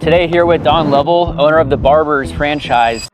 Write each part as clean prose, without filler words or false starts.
Today here with Don Lovell, owner of the Barbers franchise.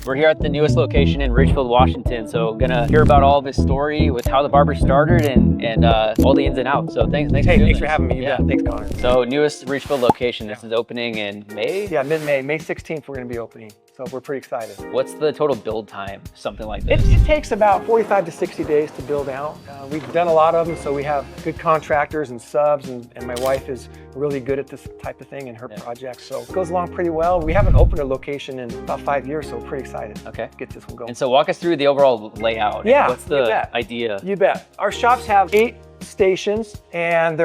We're here at the newest location in Ridgefield, Washington. So gonna hear about all this story with how the Barbers started and all the ins and outs. So thanks for having me. Yeah, thanks, Connor. So newest Ridgefield location. This is opening in May? Yeah, mid-May, May 16th we're gonna be opening. So we're pretty excited. What's the total build time, something like this? It takes about 45 to 60 days to build out. We've done a lot of them, so we have good contractors and subs, and my wife is really good at this type of thing in her projects. So it goes along pretty well. We haven't opened a location in about 5 years, so we're pretty excited to get this one going. And so walk us through the overall layout. Yeah, what's the idea? You bet. Our shops have 8 stations, and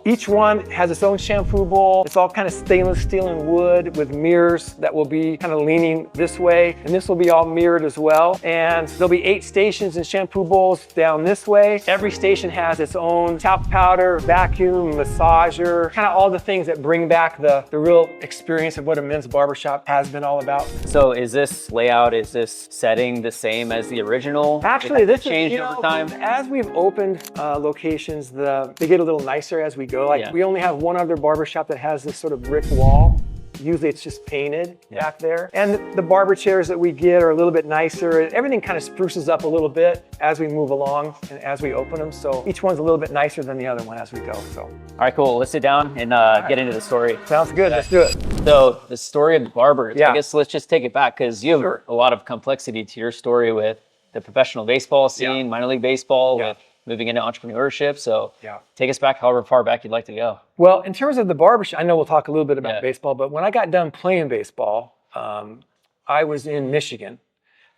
each one has its own shampoo bowl. It's all kind of stainless steel and wood with mirrors that will be kind of leaning this way, and this will be all mirrored as well. And there'll be 8 stations and shampoo bowls down this way. Every station has its own talc powder, vacuum, massager, kind of all the things that bring back the real experience of what a men's barbershop has been all about. So is this layout, is this setting the same as the original? Actually, this changed over time. As we've opened locations, they get a little nicer as we go. We only have one other barbershop that has this sort of brick wall. Usually it's just painted back there. And the barber chairs that we get are a little bit nicer. Everything kind of spruces up a little bit as we move along and as we open them. So each one's a little bit nicer than the other one as we go. So. All right, cool. Let's sit down and get into the story. Sounds good. Let's do it. So the story of the Barbers, I guess let's just take it back because you have a lot of complexity to your story with the professional baseball scene, minor league baseball, with moving into entrepreneurship. So take us back however far back you'd like to go. Well, in terms of the barbershop, I know we'll talk a little bit about baseball, but when I got done playing baseball, I was in Michigan,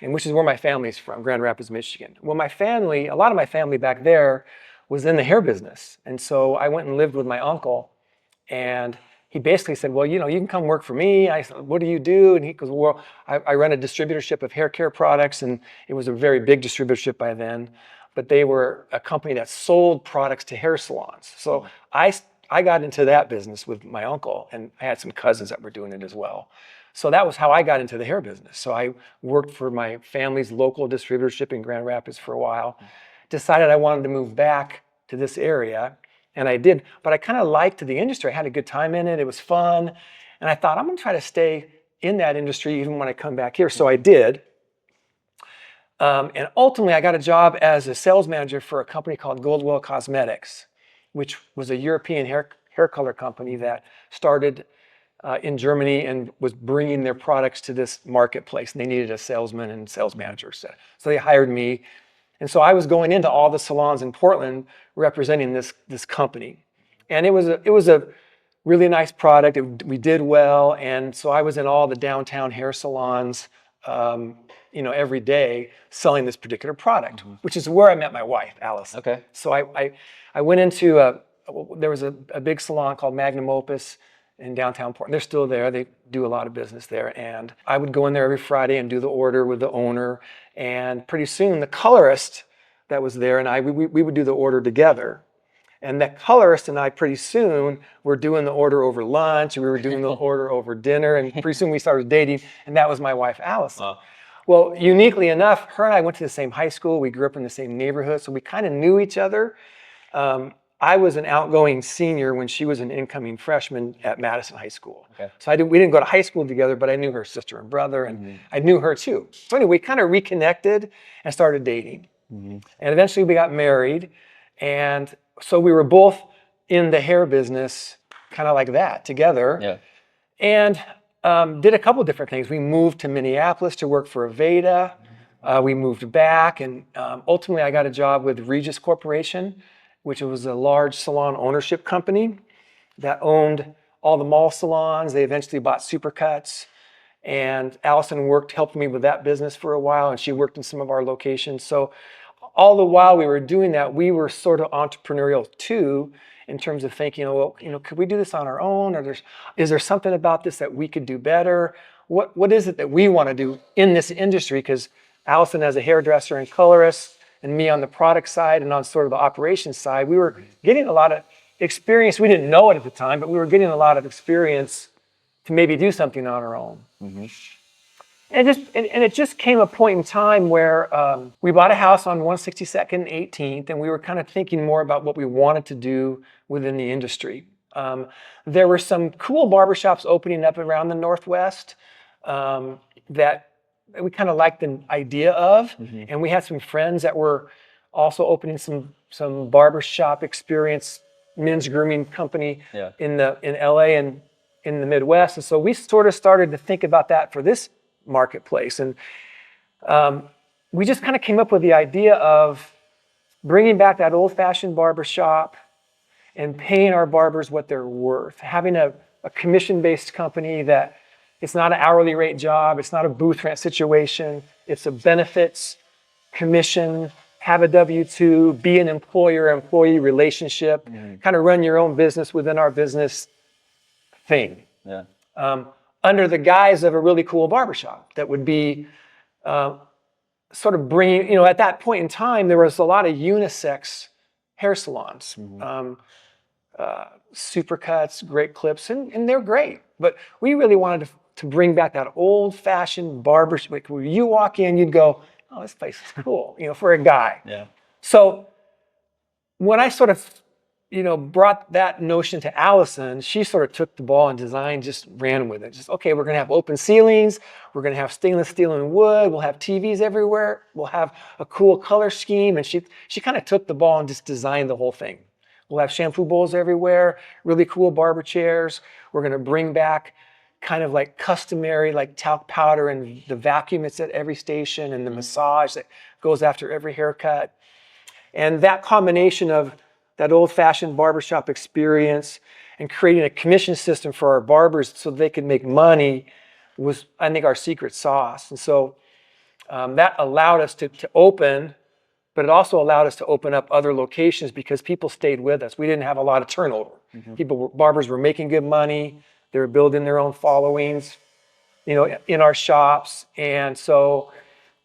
and which is where my family's from, Grand Rapids, Michigan. Well, a lot of my family back there was in the hair business. And so I went and lived with my uncle, and he basically said, well, you can come work for me. I said, what do you do? And he goes, well, I run a distributorship of hair care products, and it was a very big distributorship by then. But they were a company that sold products to hair salons. So I got into that business with my uncle, and I had some cousins that were doing it as well. So that was how I got into the hair business. So I worked for my family's local distributorship in Grand Rapids for a while, decided I wanted to move back to this area, and I did. But I kind of liked the industry. I had a good time in it. It was fun. And I thought, I'm gonna try to stay in that industry even when I come back here. So I did. And ultimately, I got a job as a sales manager for a company called Goldwell Cosmetics, which was a European hair color company that started in Germany and was bringing their products to this marketplace. And they needed a salesman and sales manager. So they hired me. And so I was going into all the salons in Portland representing this company. And it was a really nice product. We did well. And so I was in all the downtown hair salons every day selling this particular product, which is where I met my wife, Alice. Okay. So I went into there was a big salon called Magnum Opus in downtown Portland. They're still there. They do a lot of business there. And I would go in there every Friday and do the order with the owner. And pretty soon the colorist that was there and we would do the order together. And that colorist and I pretty soon were doing the order over lunch, and we were doing the order over dinner, and pretty soon we started dating, and that was my wife, Alice. Well, uniquely enough, her and I went to the same high school. We grew up in the same neighborhood, so we kind of knew each other. I was an outgoing senior when she was an incoming freshman at Madison High School. Okay. So we didn't go to high school together, but I knew her sister and brother, and I knew her too. So anyway, we kind of reconnected and started dating. And eventually we got married, and so we were both in the hair business kind of like that together. And did a couple different things. We moved to Minneapolis to work for Aveda. We moved back, and ultimately I got a job with Regis Corporation, which was a large salon ownership company that owned all the mall salons. They eventually bought Supercuts, and Allison helped me with that business for a while, and she worked in some of our locations. So all the while we were doing that, we were sort of entrepreneurial too, in terms of thinking, could we do this on our own? Or is there something about this that we could do better? What is it that we want to do in this industry? Because Allison as a hairdresser and colorist, and me on the product side and on sort of the operations side, we were getting a lot of experience. We didn't know it at the time, but we were getting a lot of experience to maybe do something on our own. And it just came a point in time where we bought a house on 162nd and 18th, and we were kind of thinking more about what we wanted to do within the industry. There were some cool barbershops opening up around the Northwest that we kind of liked the idea of. And we had some friends that were also opening some barbershop experience, men's grooming company in LA and in the Midwest. And so we sort of started to think about that for this marketplace. And we just kind of came up with the idea of bringing back that old-fashioned barbershop and paying our barbers what they're worth. Having a commission-based company that it's not an hourly rate job, it's not a booth rent situation, it's a benefits, commission, have a W-2, be an employer-employee relationship, kind of run your own business within our business thing. Under the guise of a really cool barbershop that would be sort of bringing, at that point in time, there was a lot of unisex hair salons, supercuts, great clips, and they're great. But we really wanted to bring back that old-fashioned barbershop. Like where you walk in, you'd go, oh, this place is cool, for a guy. So when I sort of, brought that notion to Allison, she sort of took the ball and design, just ran with it. Just, okay, we're going to have open ceilings. We're going to have stainless steel and wood. We'll have TVs everywhere. We'll have a cool color scheme. And she kind of took the ball and just designed the whole thing. We'll have shampoo bowls everywhere, really cool barber chairs. We're going to bring back kind of like customary, like talc powder and the vacuum that's at every station and the massage that goes after every haircut. And that combination of that old-fashioned barbershop experience and creating a commission system for our barbers so they could make money was, I think, our secret sauce. And so that allowed us to open, but it also allowed us to open up other locations because people stayed with us. We didn't have a lot of turnover. Barbers were making good money. They were building their own followings, in our shops. And so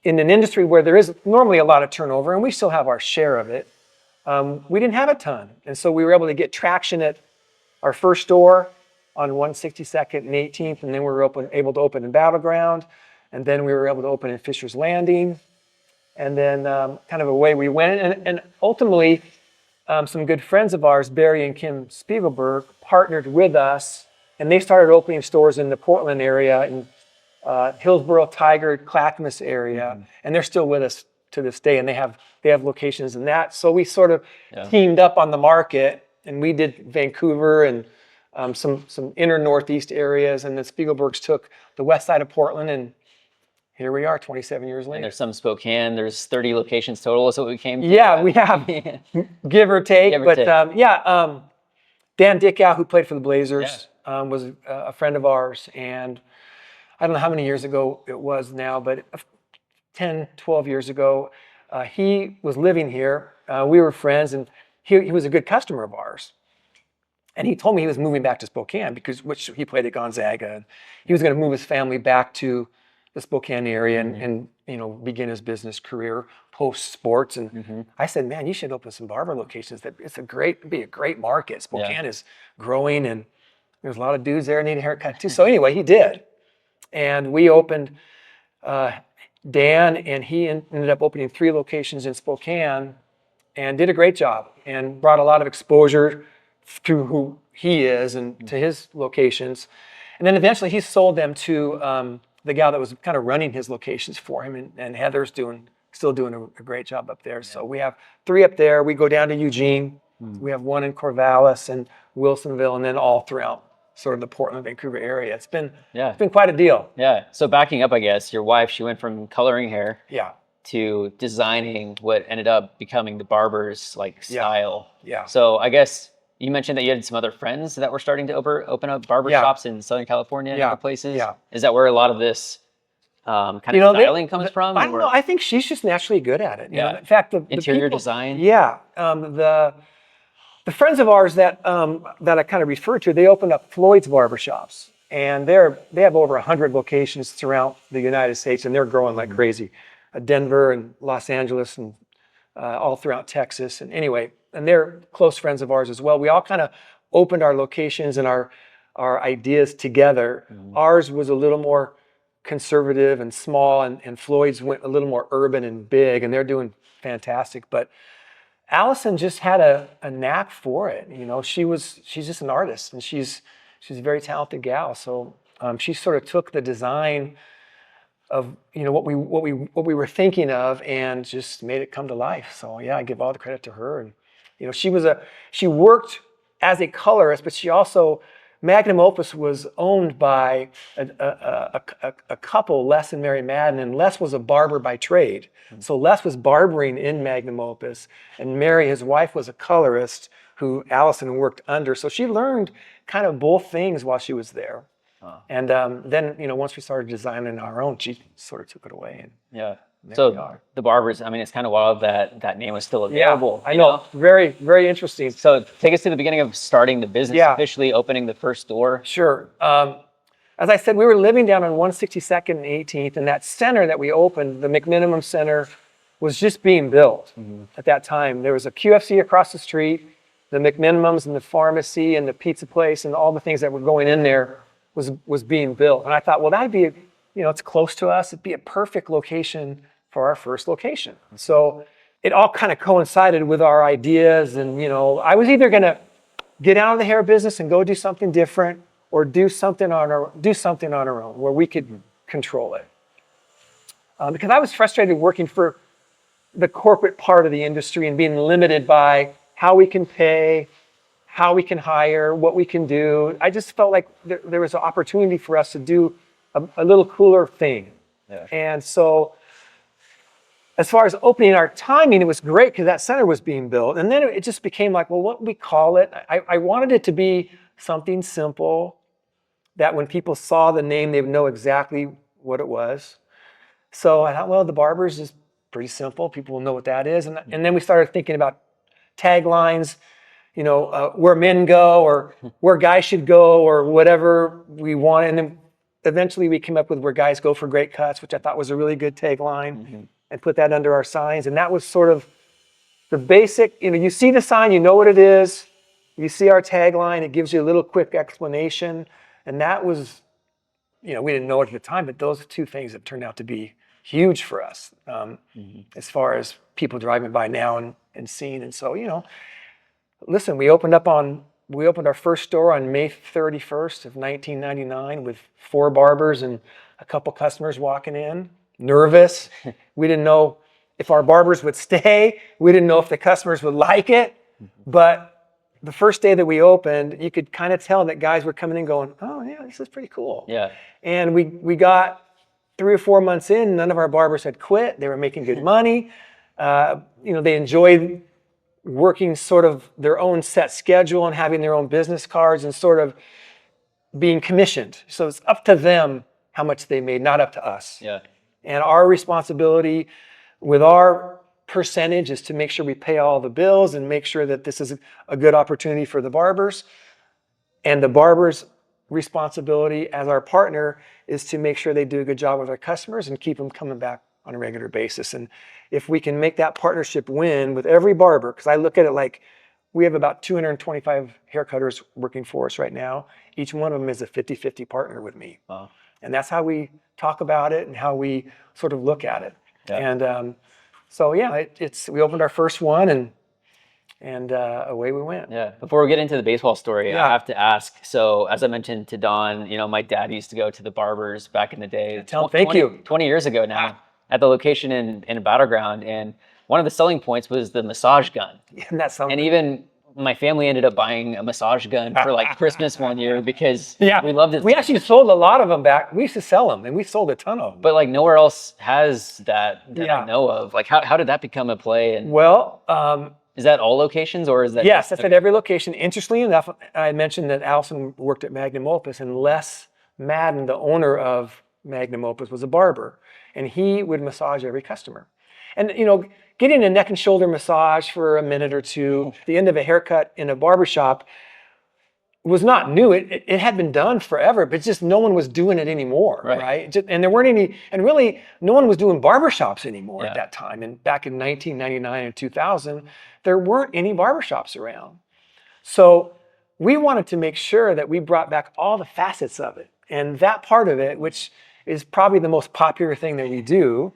in an industry where there is normally a lot of turnover, and we still have our share of it, we didn't have a ton. And so we were able to get traction at our first store on 162nd and 18th, and then we were able to open in Battleground, and then we were able to open in Fisher's Landing, and then kind of away we went. And ultimately, some good friends of ours, Barry and Kim Spiegelberg, partnered with us, and they started opening stores in the Portland area, in Hillsborough, Tigard, Clackamas area, and they're still with us to this day, and they have locations in that. So we sort of teamed up on the market, and we did Vancouver and some inner Northeast areas, and the Spiegelbergs took the west side of Portland, and here we are 27 years later. And there's some Spokane. There's 30 locations total is what we came to. Yeah, we have, give or take. Dan Dickow, who played for the Blazers, was a friend of ours, and I don't know how many years ago it was now, but 10, 12 years ago, he was living here. We were friends, and he was a good customer of ours. And he told me he was moving back to Spokane which he played at Gonzaga. And he was going to move his family back to the Spokane area and begin his business career post sports. And I said, man, you should open some barber locations. It'd be a great market. Spokane is growing, and there's a lot of dudes there that need a haircut too. So anyway, he did. And we opened, Dan, and he ended up opening 3 locations in Spokane and did a great job and brought a lot of exposure through who he is and to his locations. And then eventually he sold them to the gal that was kind of running his locations for him, and Heather's still doing a great job up there. So we have 3 up there. We go down to Eugene. We have 1 in Corvallis and Wilsonville, and then all throughout sort of the Portland, Vancouver area. It's been quite a deal. Yeah. So backing up, I guess, your wife, she went from coloring hair to designing what ended up becoming the Barbers style. Yeah. So I guess you mentioned that you had some other friends that were starting to open up barbershops in Southern California and other places. Yeah. Is that where a lot of this kind of styling comes from? I don't know. I think she's just naturally good at it. In fact, the interior people, design. Yeah. The friends of ours that I kind of referred to, they opened up Floyd's barbershops, and they have over 100 locations throughout the United States, and they're growing like crazy. Denver and Los Angeles and all throughout Texas. And anyway, and they're close friends of ours as well. We all kind of opened our locations and our ideas together. Ours was a little more conservative and small, and Floyd's went a little more urban and big, and they're doing fantastic. But Allison just had a knack for it. She's just an artist, and she's a very talented gal. So she sort of took the design of what we were thinking of and just made it come to life. So yeah, I give all the credit to her. And she worked as a colorist, but she also, Magnum Opus was owned by a couple, Les and Mary Madden, and Les was a barber by trade. So Les was barbering in Magnum Opus, and Mary, his wife, was a colorist who Allison worked under. So she learned kind of both things while she was there. And then, once we started designing our own, she sort of took it away. And yeah. So the Barbers, I mean, it's kind of wild that name was still available. Yeah, I know. Very, very interesting. So take us to the beginning of starting the business, officially opening the first store. Sure. As I said, we were living down on 162nd and 18th, and that center that we opened, the McMinimum Center, was just being built at that time. There was a QFC across the street, the McMinimums and the pharmacy and the pizza place and all the things that were going in there was being built. And I thought, well, that'd be, it's close to us. It'd be a perfect location for our first location. So it all kind of coincided with our ideas. And, I was either going to get out of the hair business and go do something different, or do something on our own where we could control it. Because I was frustrated working for the corporate part of the industry and being limited by how we can pay, how we can hire, what we can do. I just felt like there was an opportunity for us to do a little cooler thing. Yeah. And so as far as opening our timing, it was great because that center was being built. And then it just became like, well, what do we call it? I wanted it to be something simple that when people saw the name, they would know exactly what it was. So I thought, well, the Barbers is pretty simple. People will know what that is. And then we started thinking about taglines, where men go or where guys should go or whatever we want. And then eventually we came up with where guys go for great cuts, which I thought was a really good tagline, and put that under our signs. And that was sort of the basic, you see the sign, you know what it is. You see our tagline, it gives you a little quick explanation. And that was, we didn't know it at the time, but those two things have turned out to be huge for us as far as people driving by now and seeing. And so, listen, we opened our first store on May 31st of 1999 with 4 barbers and a couple customers walking in, nervous. We didn't know if our barbers would stay. We didn't know if the customers would like it. But the first day that we opened, you could kind of tell that guys were coming in going, oh yeah, this is pretty cool. Yeah. And we got 3 or 4 months in, none of our barbers had quit. They were making good money. They enjoyed working sort of their own set schedule and having their own business cards and sort of being commissioned. So it's up to them how much they made, not up to us. Yeah. And our responsibility with our percentage is to make sure we pay all the bills and make sure that this is a good opportunity for the barbers. And the barbers' responsibility as our partner is to make sure they do a good job with our customers and keep them coming back on a regular basis. And if we can make that partnership win with every barber, because I look at it like we have about 225 hair cutters working for us right now. Each one of them is a 50-50 partner with me. Wow. And that's how we talk about it and how we sort of look at it. Yeah. And so yeah, we opened our first one and away we went. Yeah. Before we get into the baseball story, I have to ask. So as I mentioned to Don, my dad used to go to the Barbers back in the day. Thank you. 20 years ago now, at the location in Battleground, and one of the selling points was the massage gun. And even my family ended up buying a massage gun for like Christmas one year because we loved it. We actually sold a lot of them back. We used to sell them, and we sold a ton of them. But like nowhere else has that I know of. Like how did that become a play? And well, is that all locations or is that? Yes, that's at every location. Interestingly enough, I mentioned that Allison worked at Magnum Opus, and Les Madden, the owner of Magnum Opus, was a barber, and he would massage every customer. And getting a neck and shoulder massage for a minute or two, the end of a haircut in a barbershop, was not new. It had been done forever, but just no one was doing it anymore, right? And there weren't any, and really no one was doing barbershops anymore at that time. And back in 1999 and 2000, there weren't any barbershops around. So we wanted to make sure that we brought back all the facets of it. And that part of it, which is probably the most popular thing that we do,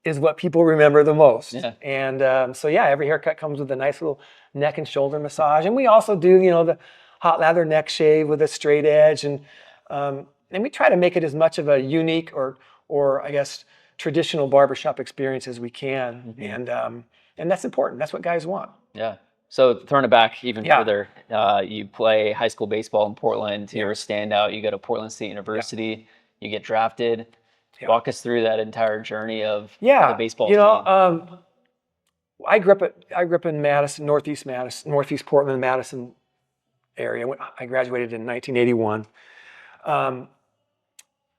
is what people remember the most. Yeah. And so yeah, every haircut comes with a nice little neck and shoulder massage. And we also do, the hot lather neck shave with a straight edge. And we try to make it as much of a unique or I guess traditional barbershop experience as we can. And that's important. That's what guys want. Yeah. So throwing it back even further, you play high school baseball in Portland. You're a standout. You go to Portland State University. You get drafted. Walk us through that entire journey of the baseball team. I grew up in Madison, Northeast Portland, Madison area. I graduated in 1981.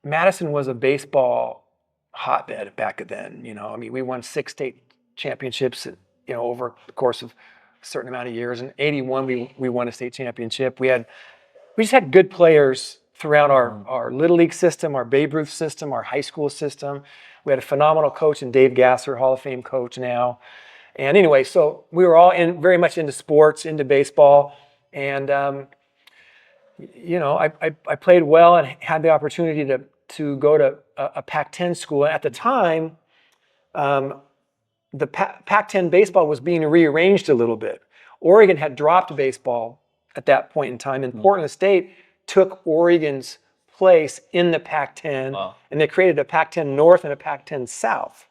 Madison was a baseball hotbed back then. We won 6 state championships, over the course of a certain amount of years. In 81, we won a state championship. We just had good players throughout our Little League system, our Babe Ruth system, our high school system. We had a phenomenal coach in Dave Gasser, Hall of Fame coach now. And anyway, so we were all very much into sports, into baseball. And, I played well and had the opportunity to go to a Pac-10 school. At the time, the Pac-10 baseball was being rearranged a little bit. Oregon had dropped baseball at that point in time, and Portland State took Oregon's place in the Pac-10, and they created a Pac-10 North and a Pac-10 South.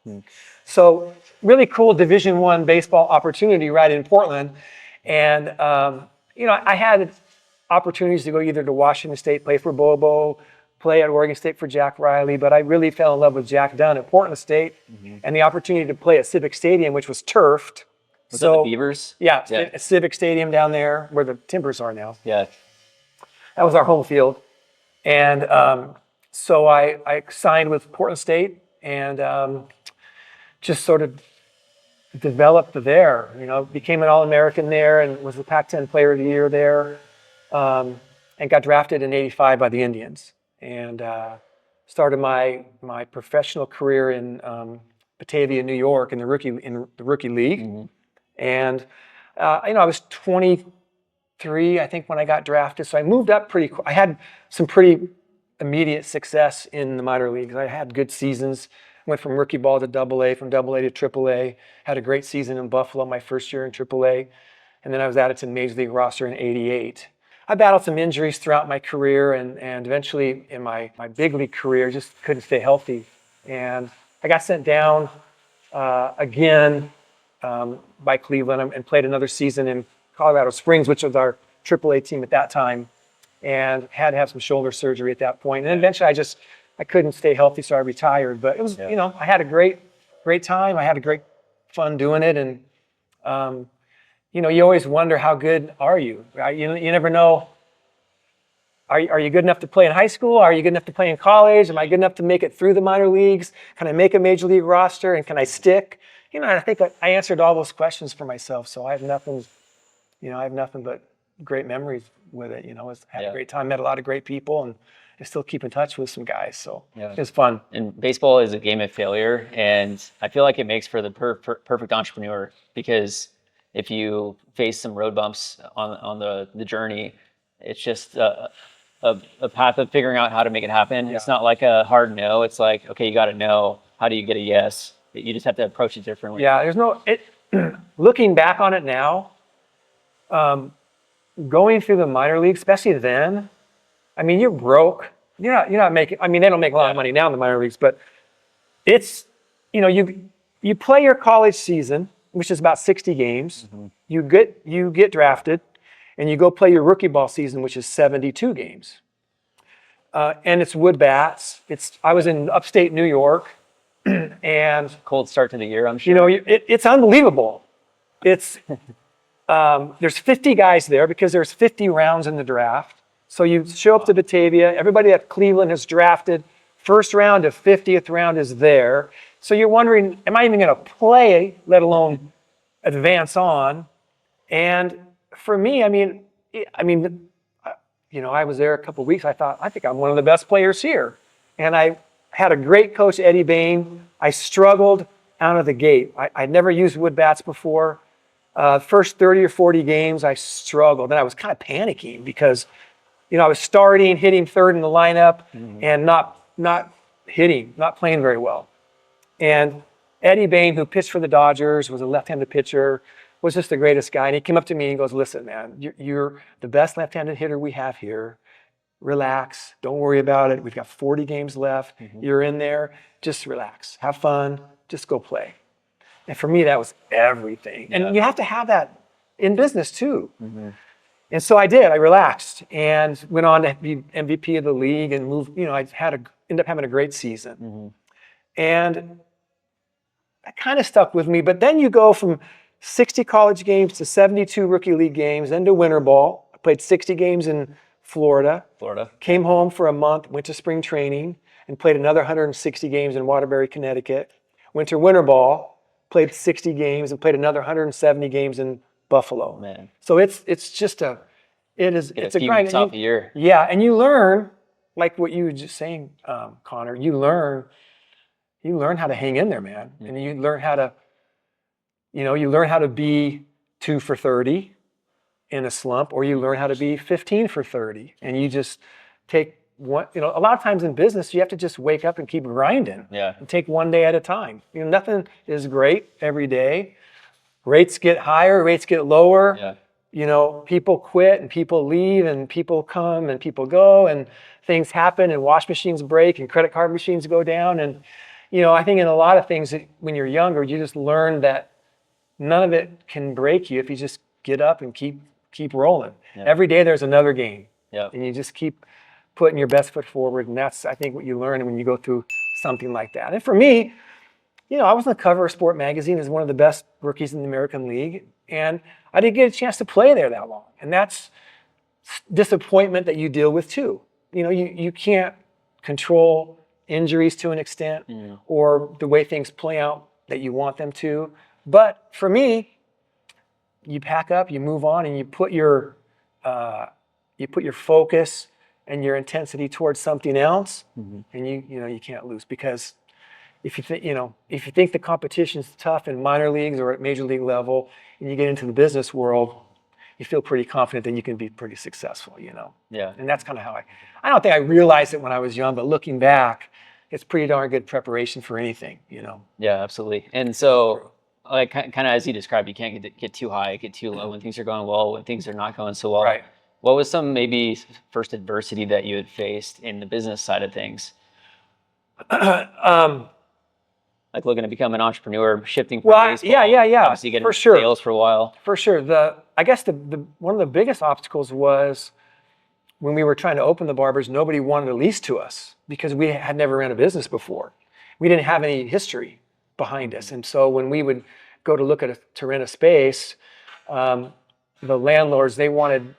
So really cool Division I baseball opportunity right in Portland. And, I had opportunities to go either to Washington State, play for Bobo, play at Oregon State for Jack Riley, but I really fell in love with Jack Dunn at Portland State, and the opportunity to play at Civic Stadium, which was turfed. Was that the Beavers? Yeah, Civic Stadium down there where the Timbers are now. Yeah. That was our home field. And so I signed with Portland State and just sort of developed there. Became an All-American there and was the Pac-10 Player of the Year there, and got drafted in '85 by the Indians. And started my professional career in Batavia, New York, in the rookie league. And I was 23, I think, when I got drafted. So I moved up pretty quick. I had some pretty immediate success in the minor leagues. I had good seasons. Went from rookie ball to AA, from AA to AAA. Had a great season in Buffalo my first year in AAA. And then I was added to the Major League roster in '88. I battled some injuries throughout my career, and eventually in my big league career, just couldn't stay healthy. And I got sent down again by Cleveland and played another season in Colorado Springs, which was our AAA team at that time, and had to have some shoulder surgery at that point. And eventually I couldn't stay healthy, so I retired. But it was, I had a great time. I had a great fun doing it. And, you always wonder, how good are you? You never know. Are you good enough to play in high school? Are you good enough to play in college? Am I good enough to make it through the minor leagues? Can I make a major league roster? And can I stick? And I think I answered all those questions for myself. So I have nothing but great memories with it. Had a great time, met a lot of great people, and I still keep in touch with some guys. So it was fun. And baseball is a game of failure, and I feel like it makes for the perfect entrepreneur, because if you face some road bumps on the journey, it's just a path of figuring out how to make it happen. It's not like a hard no. It's like, okay, you got to know, how do you get a yes? You just have to approach it differently. Yeah, looking back on it now, going through the minor league, especially then, you're broke. You're not making, they don't make a lot of money now in the minor leagues, but it's, you play your college season, which is about 60 games. You get drafted, and you go play your rookie ball season, which is 72 games. And it's wood bats. I was in upstate New York, and cold start to the year, I'm sure. It's unbelievable. It's there's 50 guys there because there's 50 rounds in the draft. So you show up to Batavia. Everybody at Cleveland has drafted. First round to 50th round is there. So you're wondering, am I even going to play, let alone advance on? And for me, I was there a couple of weeks. I thought, I think I'm one of the best players here. And I had a great coach, Eddie Bain. I struggled out of the gate. I'd never used wood bats before. First 30 or 40 games, I struggled. And I was kind of panicking because, I was starting, hitting third in the lineup, and not hitting, not playing very well. And Eddie Bain, who pitched for the Dodgers, was a left-handed pitcher, was just the greatest guy. And he came up to me and goes, listen, man, you're the best left-handed hitter we have here. Relax. Don't worry about it. We've got 40 games left. You're in there. Just relax. Have fun. Just go play. And for me, that was everything. And you have to have that in business too. And so I did. I relaxed and went on to be MVP of the league and moved. I ended up having a great season. And that kind of stuck with me. But then you go from 60 college games to 72 rookie league games, then to winter ball. I played 60 games in Florida. Came home for a month, went to spring training, and played another 160 games in Waterbury, Connecticut. Went to winter ball, played 60 games, and played another 170 games in Buffalo. Man. So it's a grind. Tough year. Yeah, and you learn, like what you were just saying, Connor. You learn how to hang in there, man, and you learn how to be 2 for 30 in a slump, or you learn how to be 15 for 30, and you just take one. A lot of times in business, you have to just wake up and keep grinding. And take one day at a time. Nothing is great every day. Rates get higher, rates get lower. People quit and people leave and people come and people go and things happen and wash machines break and credit card machines go down. And, I think in a lot of things when you're younger, you just learn that none of it can break you if you just get up and keep rolling. Every day there's another game. And you just keep putting your best foot forward. And that's, I think, what you learn when you go through something like that. And for me, I was on the cover of Sport Magazine as one of the best rookies in the American League. And I didn't get a chance to play there that long. And that's disappointment that you deal with too. You can't control injuries to an extent or the way things play out that you want them to. But for me, you pack up, you move on, and you put your focus and your intensity towards something else, and you can't lose. Because if you think the competition's tough in minor leagues or at major league level, and you get into the business world, you feel pretty confident that you can be pretty successful. And that's kind of how I don't think I realized it when I was young, but looking back, it's pretty darn good preparation for anything. Yeah, absolutely. And so, like kind of as you described, you can't get too high, get too low when things are going well, when things are not going so well. Right. What was some maybe first adversity that you had faced in the business side of things? Like looking to become an entrepreneur, shifting from baseball. Yeah. Obviously getting for sure. sales for a while. For sure. I guess the one of the biggest obstacles was when we were trying to open the Barbers, nobody wanted to lease to us because we had never ran a business before. We didn't have any history behind us. And so when we would go to look to rent a space, the landlords, they wanted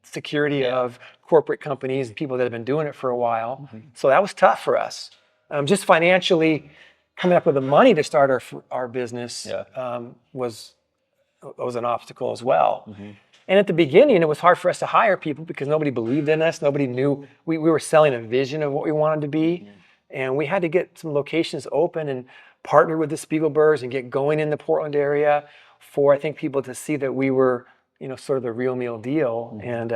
security of corporate companies and people that have been doing it for a while. So that was tough for us. Just financially coming up with the money to start our business was an obstacle as well. And at the beginning, it was hard for us to hire people because nobody believed in us. Nobody knew. We were selling a vision of what we wanted to be. And we had to get some locations open and partner with the Spiegelbergs and get going in the Portland area for, I think, people to see that we were, sort of the real meal deal. And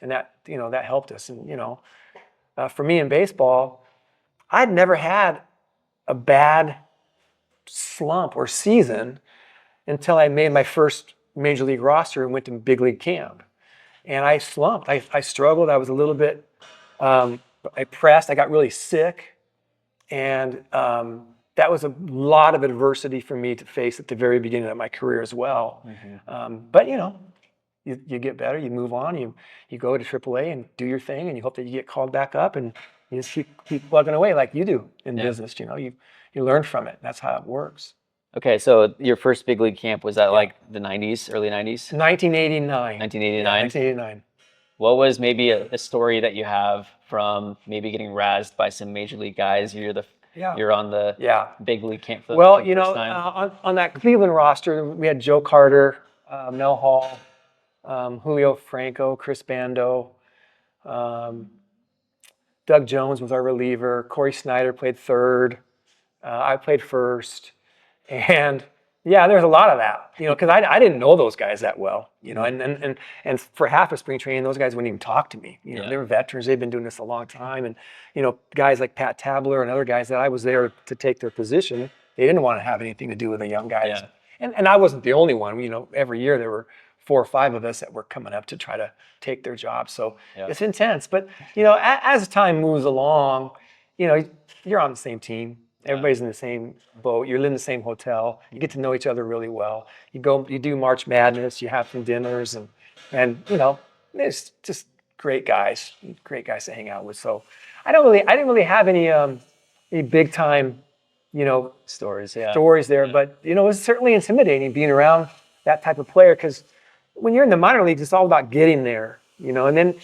that, that helped us. And, for me in baseball, I'd never had a bad slump or season until I made my first major league roster and went to big league camp. And I slumped. I struggled. I was a little bit, I pressed. I got really sick. And that was a lot of adversity for me to face at the very beginning of my career as well. But, you get better. You move on. You go to AAA and do your thing. And you hope that you get called back up. And you just keep plugging away like you do in business. You learn from it. That's how it works. Okay, so your first big league camp, was that like the 90s, early 90s? 1989. 1989? 1989. What was maybe a story that you have from maybe getting razzed by some major league guys? You're on the big league camp for the first time. On that Cleveland roster, we had Joe Carter, Mel Hall, Julio Franco, Chris Bando, Doug Jones was our reliever. Corey Snyder played third. I played first. And Yeah, there's a lot of that, because I didn't know those guys that well, and for half of spring training, those guys wouldn't even talk to me. They were veterans; they've been doing this a long time, and guys like Pat Tabler and other guys that I was there to take their position, they didn't want to have anything to do with the young guys, and I wasn't the only one. Every year there were 4 or 5 of us that were coming up to try to take their job, so it's intense. But as time moves along, you're on the same team. Everybody's in the same boat. You're in the same hotel. You get to know each other really well. You do March Madness. You have some dinners, and there's just great guys to hang out with. So I didn't really have any big time, stories there. But it was certainly intimidating being around that type of player, because when you're in the minor leagues, it's all about getting there, And then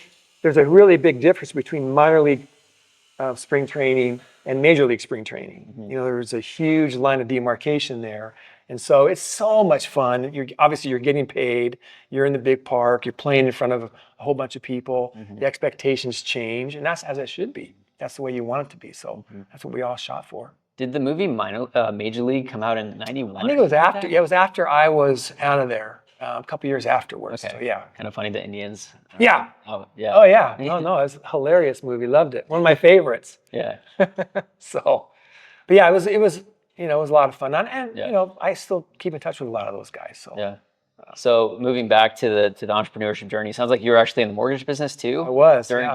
there's a really big difference between minor league spring training and major league spring training. There's a huge line of demarcation there. And so it's so much fun. You're getting paid. You're in the big park. You're playing in front of a whole bunch of people. The expectations change, and that's as it should be. That's the way you want it to be. So that's what we all shot for. Did the movie Major League come out in 91? I think it was after. Yeah, it was after I was out of there. A couple years afterwards. Okay. So yeah. Kind of funny, the Indians. Yeah. Oh yeah. Oh yeah. No, it was a hilarious movie. Loved it. One of my favorites. Yeah. So, but yeah, it was a lot of fun, and I still keep in touch with a lot of those guys. So yeah. So moving back to the entrepreneurship journey, sounds like you were actually in the mortgage business too. I was during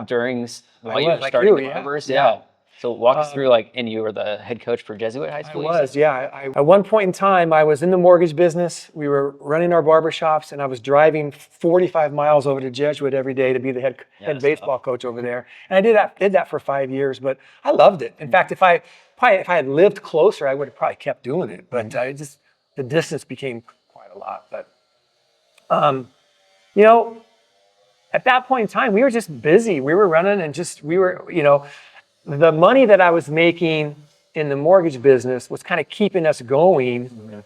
while you were starting the Barbers. Yeah. So walk us through, and you were the head coach for Jesuit High School? I was, yeah. At one point in time, I was in the mortgage business. We were running our barbershops, and I was driving 45 miles over to Jesuit every day to be the head baseball coach over there. And I did that for 5 years, but I loved it. In fact, if I had lived closer, I would have probably kept doing it. But the distance became quite a lot. But, at that point in time, we were just busy. We were running and the money that I was making in the mortgage business was kind of keeping us going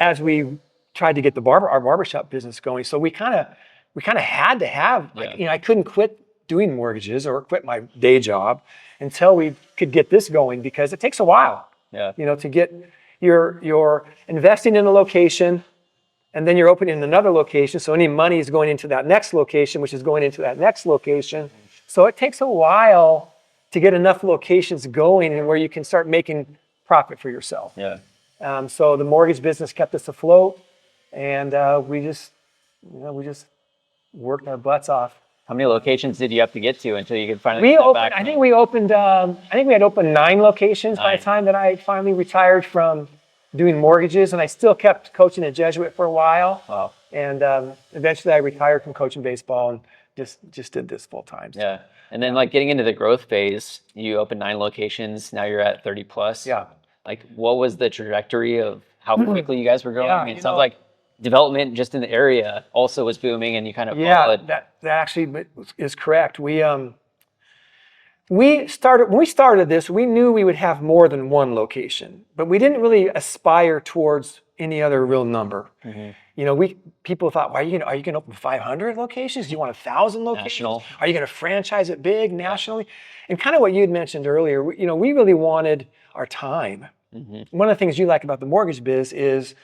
as we tried to get our barbershop business going. So we kind of had to have, I couldn't quit doing mortgages or quit my day job until we could get this going, because it takes a while, to get you're investing in a location, and then you're opening another location. So any money is going into that next location, which is going into that next location. So it takes a while to get enough locations going and where you can start making profit for yourself. Yeah. So the mortgage business kept us afloat, and we just worked our butts off. How many locations did you have to get to until you could finally step back? I think we had opened 9 locations by the time that I finally retired from doing mortgages, and I still kept coaching at Jesuit for a while. Wow. And eventually I retired from coaching baseball and just did this full time. So. Yeah. And then getting into the growth phase, you opened 9 locations. Now you're at 30 plus. Yeah. What was the trajectory of how quickly you guys were growing? Yeah, I mean, it sounds like development just in the area also was booming, and you kind of followed. That actually is correct. When we started this, we knew we would have more than one location, but we didn't really aspire towards any other real number. People thought, are you going to open 500 locations? Do you want 1,000 locations? National. Are you going to franchise it big nationally? And kind of what you had mentioned earlier, we really wanted our time. One of the things you like about the mortgage biz is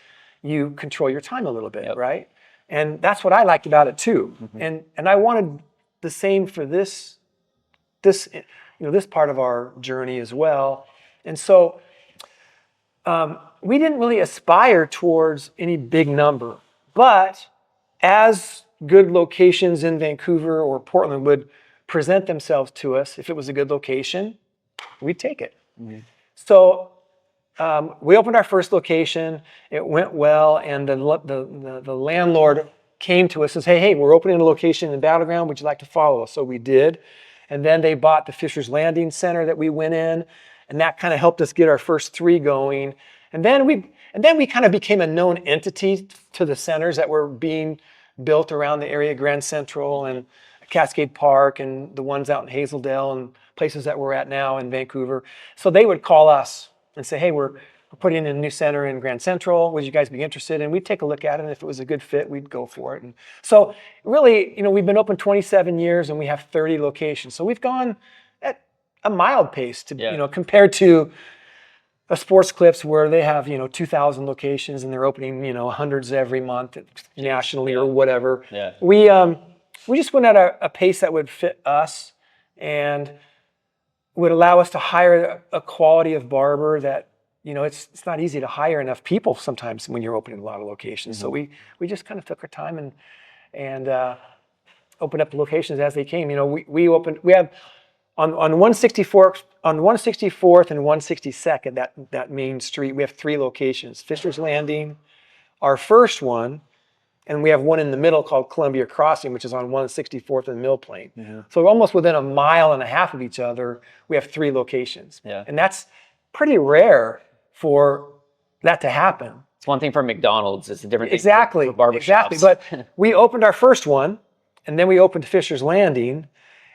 you control your time a little bit, right? And that's what I liked about it too. And I wanted the same for this part of our journey as well. And so we didn't really aspire towards any big number, but as good locations in Vancouver or Portland would present themselves to us, if it was a good location, we'd take it. So we opened our first location. It went well, and the landlord came to us and said, hey, we're opening a location in Battleground. Would you like to follow us? So we did. And then they bought the Fisher's Landing Center that we went in, and that kind of helped us get our first 3 going. And then we kind of became a known entity to the centers that were being built around the area, Grand Central and Cascade Park and the ones out in Hazeldale and places that we're at now in Vancouver. So they would call us and say, hey, we're putting in a new center in Grand Central. Would you guys be interested? And we'd take a look at it, and if it was a good fit, we'd go for it. And so really, we've been open 27 years and we have 30 locations. So we've gone at a mild pace to, compared to a Sports Clips where they have, 2,000 locations and they're opening, hundreds every month nationally or whatever. Yeah. We just went at a pace that would fit us and would allow us to hire a quality of barber that, it's not easy to hire enough people sometimes when you're opening a lot of locations. So we just kind of took our time and opened up the locations as they came. We have on 164th and 162nd, that main street, we have 3 locations. Fisher's Landing, our first one, and we have one in the middle called Columbia Crossing, which is on 164th and Mill Plain. Mm-hmm. So almost within a mile and a half of each other, we have 3 locations. Yeah. And that's pretty rare for that to happen. It's one thing for McDonald's. It's a different thing Exactly. for barbershops. Exactly. But we opened our first one, and then we opened Fisher's Landing,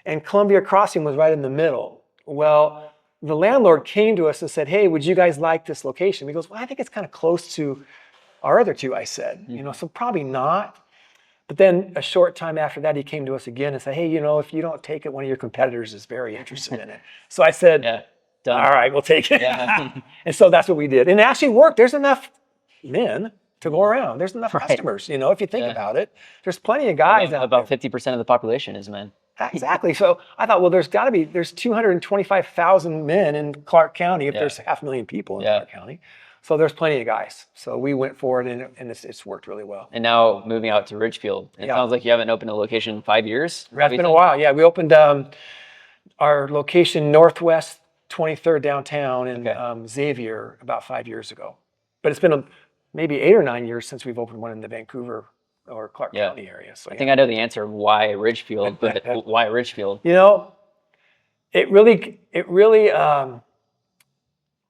and Columbia Crossing was right in the middle. Well, the landlord came to us and said, "Hey, would you guys like this location?" He goes, "Well, I think it's kind of close to our other 2," I said. So probably not. But then a short time after that, he came to us again and said, "Hey, if you don't take it, one of your competitors is very interested in it." So I said, Yeah, done. "All right, we'll take it." Yeah. And so that's what we did. And it actually worked. There's enough men to go around. There's enough customers, if you think about it. There's plenty of guys out About there. 50% of the population is men. Exactly. So I thought, well, there's 225,000 men in Clark County if there's 500,000 people in Clark County. So there's plenty of guys. So we went for it, and it's worked really well. And now moving out to Ridgefield. It sounds like you haven't opened a location in 5 years. It's been a while. Yeah, we opened our location Northwest 23rd downtown in Xavier about 5 years ago. But it's been maybe 8 or 9 years since we've opened one in the Vancouver or Clark County area. So I think I know the answer why Ridgefield, but why Ridgefield? It really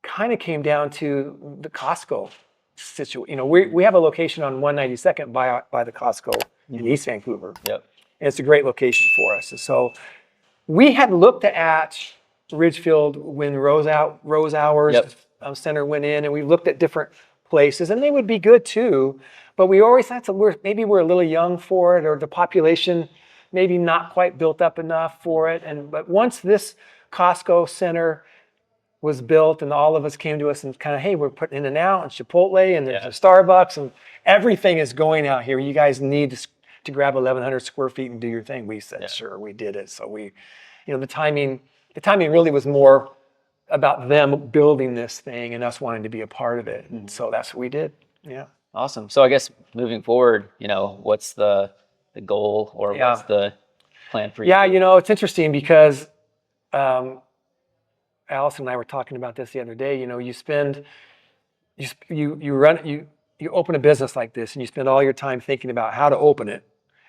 kind of came down to the Costco situation. We have a location on 192nd by the Costco in East Vancouver. Yep. And it's a great location for us. And so we had looked at Ridgefield when Rose Hours Center went in, and we looked at different places, and they would be good too. But we always thought maybe we're a little young for it, or the population maybe not quite built up enough for it. But once this Costco center was built, and all of us came to us and kind of, hey, we're putting In-N-Out and Chipotle, and there's a Starbucks, and everything is going out here. You guys need to grab 1,100 square feet and do your thing. We said, sure, we did it. So the timing really was more about them building this thing and us wanting to be a part of it. And so that's what we did. Yeah. Awesome. So I guess moving forward, what's the goal, or what's the plan for you? Yeah, it's interesting because Allison and I were talking about this the other day. You open a business like this, and you spend all your time thinking about how to open it,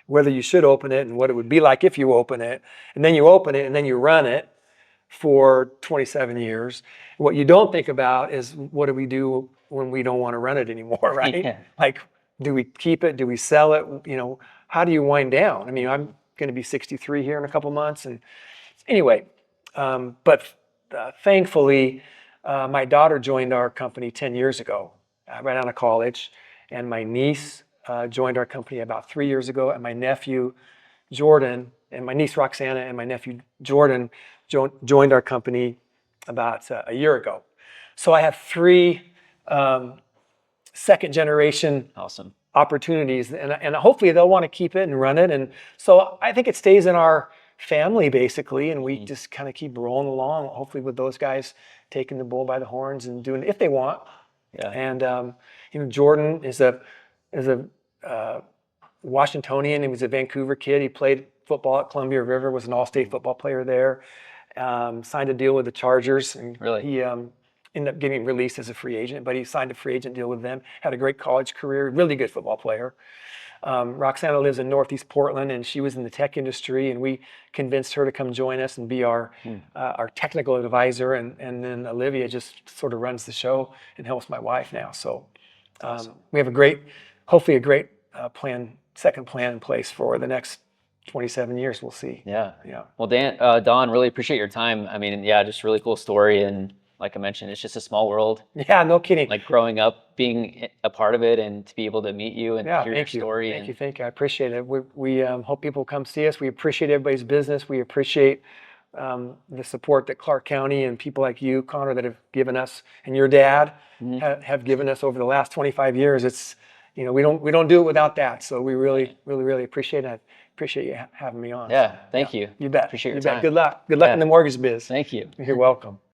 whether you should open it and what it would be like if you open it, and then you open it and then you run it for 27 years. What you don't think about is, what do we do when we don't want to run it anymore, right? Yeah. Like, do we keep it? Do we sell it? How do you wind down? I mean, I'm going to be 63 here in a couple months. And anyway, but thankfully, my daughter joined our company 10 years ago, right out of college. And my niece joined our company about 3 years ago. And my nephew, Jordan, and my niece, Roxana, and my nephew, Jordan, joined our company about a year ago. So I have 3 second generation opportunities, and hopefully they'll want to keep it and run it. And so I think it stays in our family basically, and we just kind of keep rolling along, hopefully with those guys taking the bull by the horns and doing it if they want. Yeah. And Jordan is a Washingtonian. He was a Vancouver kid. He played football at Columbia River, was an all-state football player there. Signed a deal with the Chargers, and he ended up getting released as a free agent, but he signed a free agent deal with them. Had a great college career, really good football player. Roxana lives in Northeast Portland, and she was in the tech industry, and we convinced her to come join us and be our technical advisor. And then Olivia just sort of runs the show and helps my wife now. So we have hopefully a great second plan in place for the next 27 years. We'll see. Yeah. Well, Don, really appreciate your time. I mean, just really cool story. And like I mentioned, it's just a small world. Yeah, no kidding. Like growing up, being a part of it, and to be able to meet you and hear your story. Thank you. I appreciate it. We hope people come see us. We appreciate everybody's business. We appreciate the support that Clark County and people like you, Connor, that have given us, and your dad have given us over the last 25 years. It's, you know, we don't do it without that. So we really appreciate it. I appreciate you having me on. Yeah, thank you. You bet. Appreciate your you time. bet. Good luck. Good luck in the mortgage biz. Thank you. You're welcome.